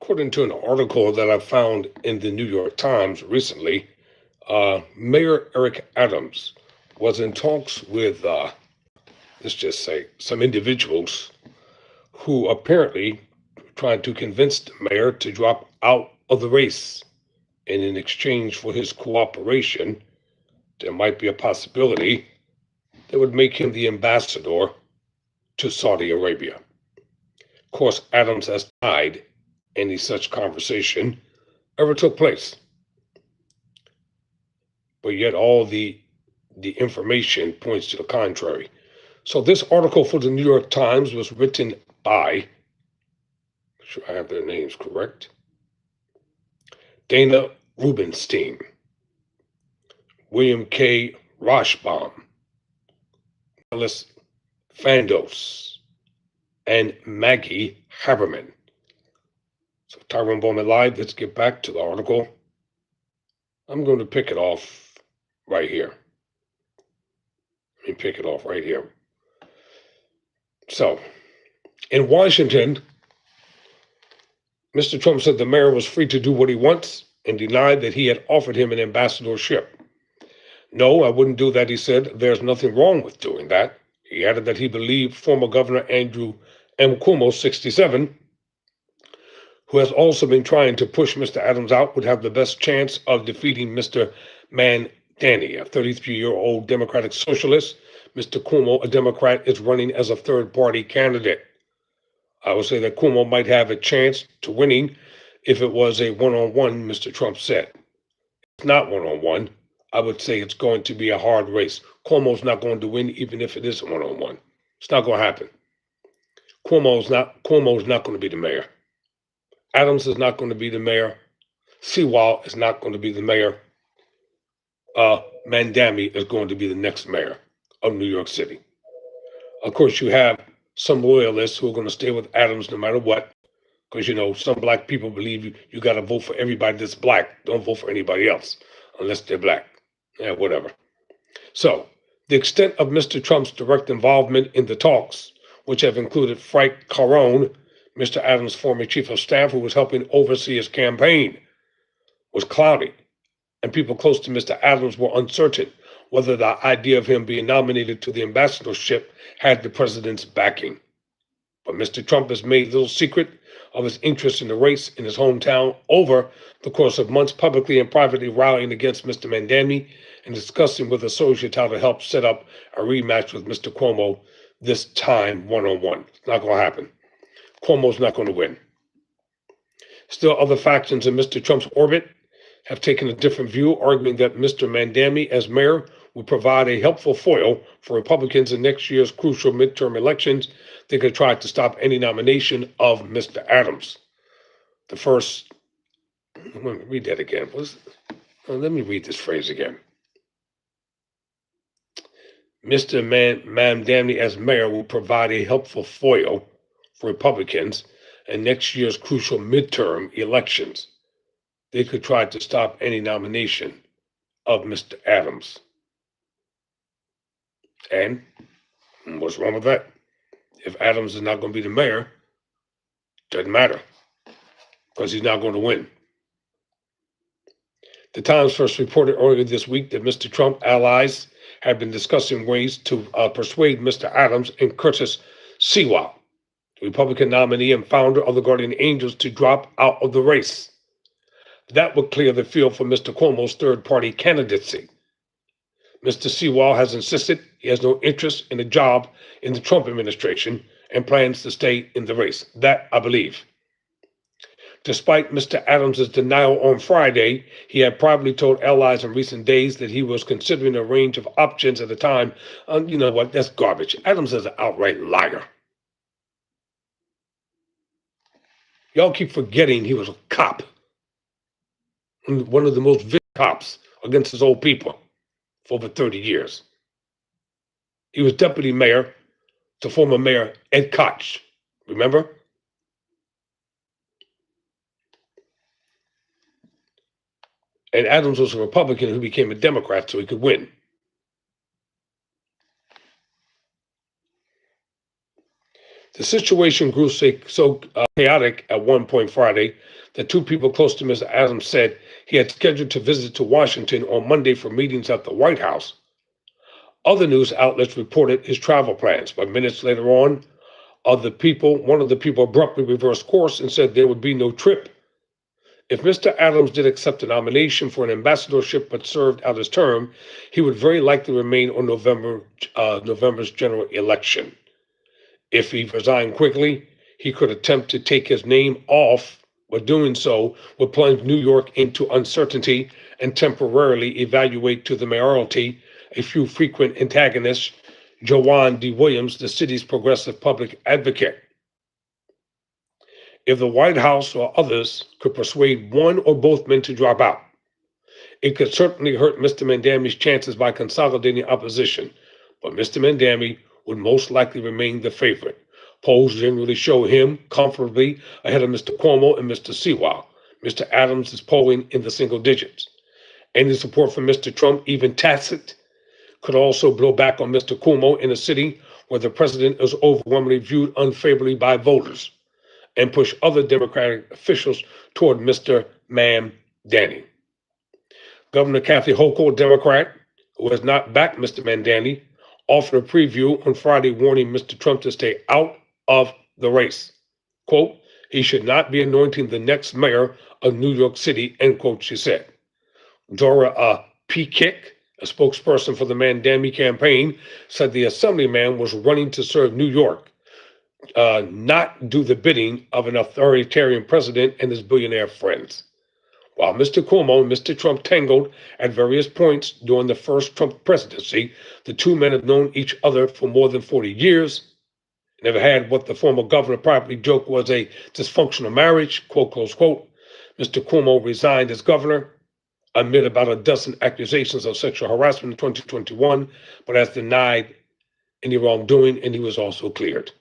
According to an article that I found in the New York Times recently, Mayor Eric Adams was in talks with, let's just say, some individuals who apparently trying to convince the mayor to drop out of the race. And in exchange for his cooperation, there might be a possibility that would make him the ambassador to Saudi Arabia. Of course, Adams has denied any such conversation ever took place, but yet all the information points to the contrary. So this article for the New York Times was written by, make sure I have their names correct, Dana Rubenstein, William K. Roshbaum, Alice Fandos, and Maggie Haberman. So Tyrone Bowman Live, let's get back to the article. I'm going to pick it off right here. Let me pick it off right here. So, in Washington, Mr. Trump said the mayor was free to do what he wants and denied that he had offered him an ambassadorship. No, I wouldn't do that, he said. There's nothing wrong with doing that. He added that he believed former Governor Andrew M. Cuomo, 67, who has also been trying to push Mr. Adams out, would have the best chance of defeating Mr. Mandani, a 33-year-old Democratic socialist. Mr. Cuomo, a Democrat, is running as a third-party candidate. I would say that Cuomo might have a chance to winning if it was a one-on-one, Mr. Trump said. It's not one-on-one. I would say it's going to be a hard race. Cuomo's not going to win even if it is a one-on-one. It's not going to happen. Cuomo's not going to be the mayor. Adams is not going to be the mayor. Sewell is not going to be the mayor. Mandami is going to be the next mayor of New York City. Of course, you have some loyalists who are going to stay with Adams no matter what, because, some black people believe you got to vote for everybody that's black. Don't vote for anybody else unless they're black. Yeah, whatever. So, the extent of Mr. Trump's direct involvement in the talks, which have included Frank Carone, Mr. Adams' former chief of staff who was helping oversee his campaign, was cloudy, and people close to Mr. Adams were uncertain whether the idea of him being nominated to the ambassadorship had the president's backing. But Mr. Trump has made little secret of his interest in the race in his hometown over the course of months, publicly and privately rallying against Mr. Mandani and discussing with associates how to help set up a rematch with Mr. Cuomo, this time one-on-one. It's not going to happen. Cuomo's not going to win. Still, other factions in Mr. Trump's orbit have taken a different view, arguing that Mr. Mandani, as mayor, would provide a helpful foil for Republicans in next year's crucial midterm elections. They could try to stop any nomination of Mr. Adams. The first, let me read that again. Let me read this phrase again. Mr. Mandani, as mayor, will provide a helpful foil for Republicans in next year's crucial midterm elections. They could try to stop any nomination of Mr. Adams. And what's wrong with that? If Adams is not going to be the mayor, doesn't matter, because he's not going to win. The Times first reported earlier this week that Mr. Trump allies had been discussing ways to persuade Mr. Adams and Curtis Sewell, the Republican nominee and founder of the Guardian Angels, to drop out of the race. That would clear the field for Mr. Cuomo's third-party candidacy. Mr. Sewell has insisted he has no interest in a job in the Trump administration and plans to stay in the race. That I believe. Despite Mr. Adams' denial on Friday, he had privately told allies in recent days that he was considering a range of options at the time. You know what? That's garbage. Adams is an outright liar. Y'all keep forgetting he was a cop. One of the most vicious cops against his old people for over 30 years. He was deputy mayor to former mayor Ed Koch. Remember? And Adams was a Republican who became a Democrat so he could win. The situation grew so chaotic at one point Friday that two people close to Mr. Adams said he had scheduled to visit to Washington on Monday for meetings at the White House. Other news outlets reported his travel plans, but minutes later on, one of the people abruptly reversed course and said there would be no trip. If Mr. Adams did accept a nomination for an ambassadorship but served out his term, he would very likely remain on November's general election. If he resigned quickly, he could attempt to take his name off, but doing so would plunge New York into uncertainty and temporarily evaluate to the mayoralty a few frequent antagonists, Joanne D. Williams, the city's progressive public advocate. If the White House or others could persuade one or both men to drop out, it could certainly hurt Mr. Mandami's chances by consolidating opposition, but Mr. Mandami would most likely remain the favorite. Polls generally show him comfortably ahead of Mr. Cuomo and Mr. Sewell. Mr. Adams is polling in the single digits. Any support from Mr. Trump, even tacit, could also blow back on Mr. Cuomo in a city where the president is overwhelmingly viewed unfavorably by voters, and push other Democratic officials toward Mr. Mandani. Governor Kathy Hochul, Democrat, who has not backed Mr. Mandani, offered a preview on Friday warning Mr. Trump to stay out of the race. Quote, he should not be anointing the next mayor of New York City, end quote, she said. Dora Pekic, a spokesperson for the Mandami campaign, said the assemblyman was running to serve New York, not do the bidding of an authoritarian president and his billionaire friends. While Mr. Cuomo and Mr. Trump tangled at various points during the first Trump presidency, the two men have known each other for more than 40 years, never had what the former governor privately joked was a dysfunctional marriage, quote, close quote. Mr. Cuomo resigned as governor amid about a dozen accusations of sexual harassment in 2021, but has denied any wrongdoing, and he was also cleared.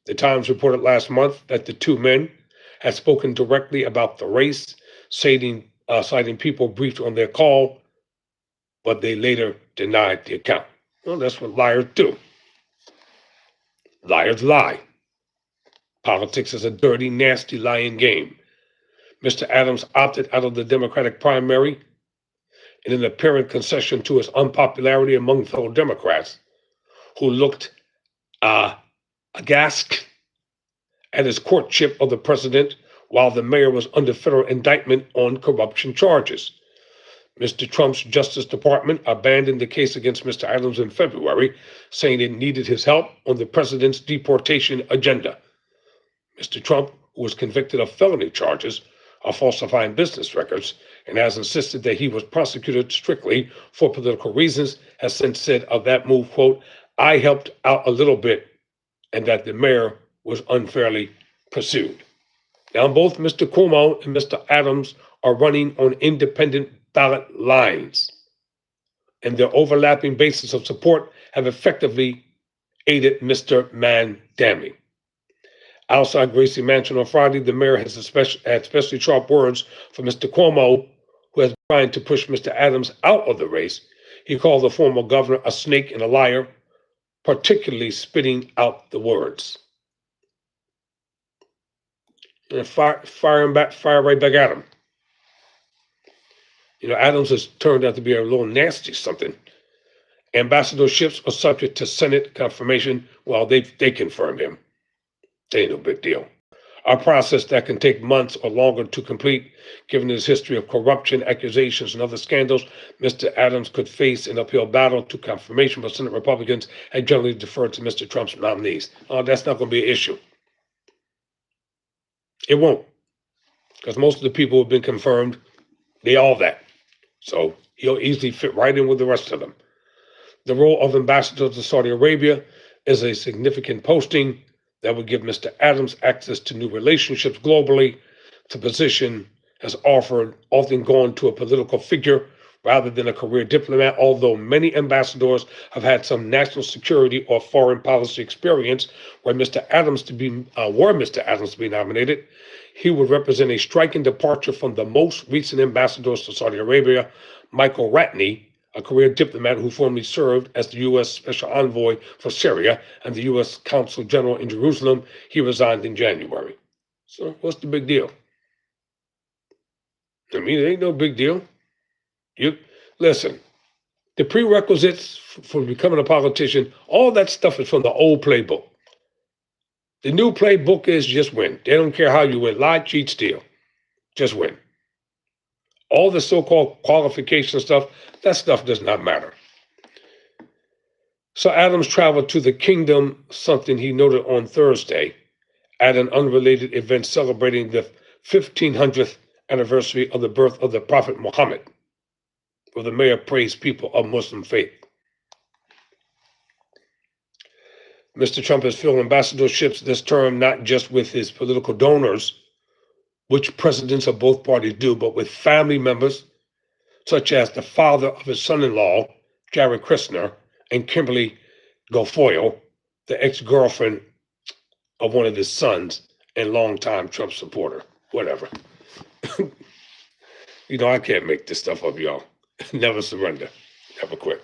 The Times reported last month that the two men had spoken directly about the race, citing people briefed on their call, but they later denied the account. Well, that's what liars do. Liars lie. Politics is a dirty, nasty, lying game. Mr. Adams opted out of the Democratic primary in an apparent concession to his unpopularity among fellow Democrats, who looked aghast at his courtship of the president while the mayor was under federal indictment on corruption charges. Mr. Trump's Justice Department abandoned the case against Mr. Adams in February, saying it needed his help on the president's deportation agenda. Mr. Trump, who was convicted of felony charges of falsifying business records and has insisted that he was prosecuted strictly for political reasons, has since said of that move, quote, I helped out a little bit, and that the mayor was unfairly pursued. Now, both Mr. Cuomo and Mr. Adams are running on independent ballot lines, and their overlapping bases of support have effectively aided Mr. Mandami. Outside Gracie Mansion on Friday, the mayor had especially sharp words for Mr. Cuomo, who has been trying to push Mr. Adams out of the race. He called the former governor a snake and a liar, particularly spitting out the words. And fire right back at him. You know, Adams has turned out to be a little nasty something. Ambassadorships are subject to Senate confirmation. Well, they confirm him. They ain't no big deal. A process that can take months or longer to complete, given his history of corruption, accusations, and other scandals. Mr. Adams could face an uphill battle to confirmation, but Senate Republicans had generally deferred to Mr. Trump's nominees. That's not going to be an issue. It won't, because most of the people who have been confirmed, they all that. So he'll easily fit right in with the rest of them. The role of ambassador to Saudi Arabia is a significant posting that would give Mr. Adams access to new relationships globally. The position has often gone to a political figure rather than a career diplomat, although many ambassadors have had some national security or foreign policy experience. Were Mr. Adams to be nominated, he would represent a striking departure from the most recent ambassadors to Saudi Arabia, Michael Ratney, a career diplomat who formerly served as the U.S. Special Envoy for Syria and the U.S. Consul General in Jerusalem. He resigned in January. So what's the big deal? I mean, it ain't no big deal. You listen. The prerequisites for becoming a politician, all that stuff is from the old playbook. The new playbook is just win. They don't care how you win. Lie, cheat, steal. Just win. All the so-called qualification stuff, that stuff does not matter. So Adams traveled to the kingdom, something he noted on Thursday, at an unrelated event celebrating the 1500th anniversary of the birth of the Prophet Muhammad, where the mayor praised people of Muslim faith. Mr. Trump has filled ambassadorships this term not just with his political donors, which presidents of both parties do, but with family members, such as the father of his son-in-law, Jared Kushner, and Kimberly Guilfoyle, the ex-girlfriend of one of his sons and longtime Trump supporter. Whatever. I can't make this stuff up, y'all. Never surrender. Never quit.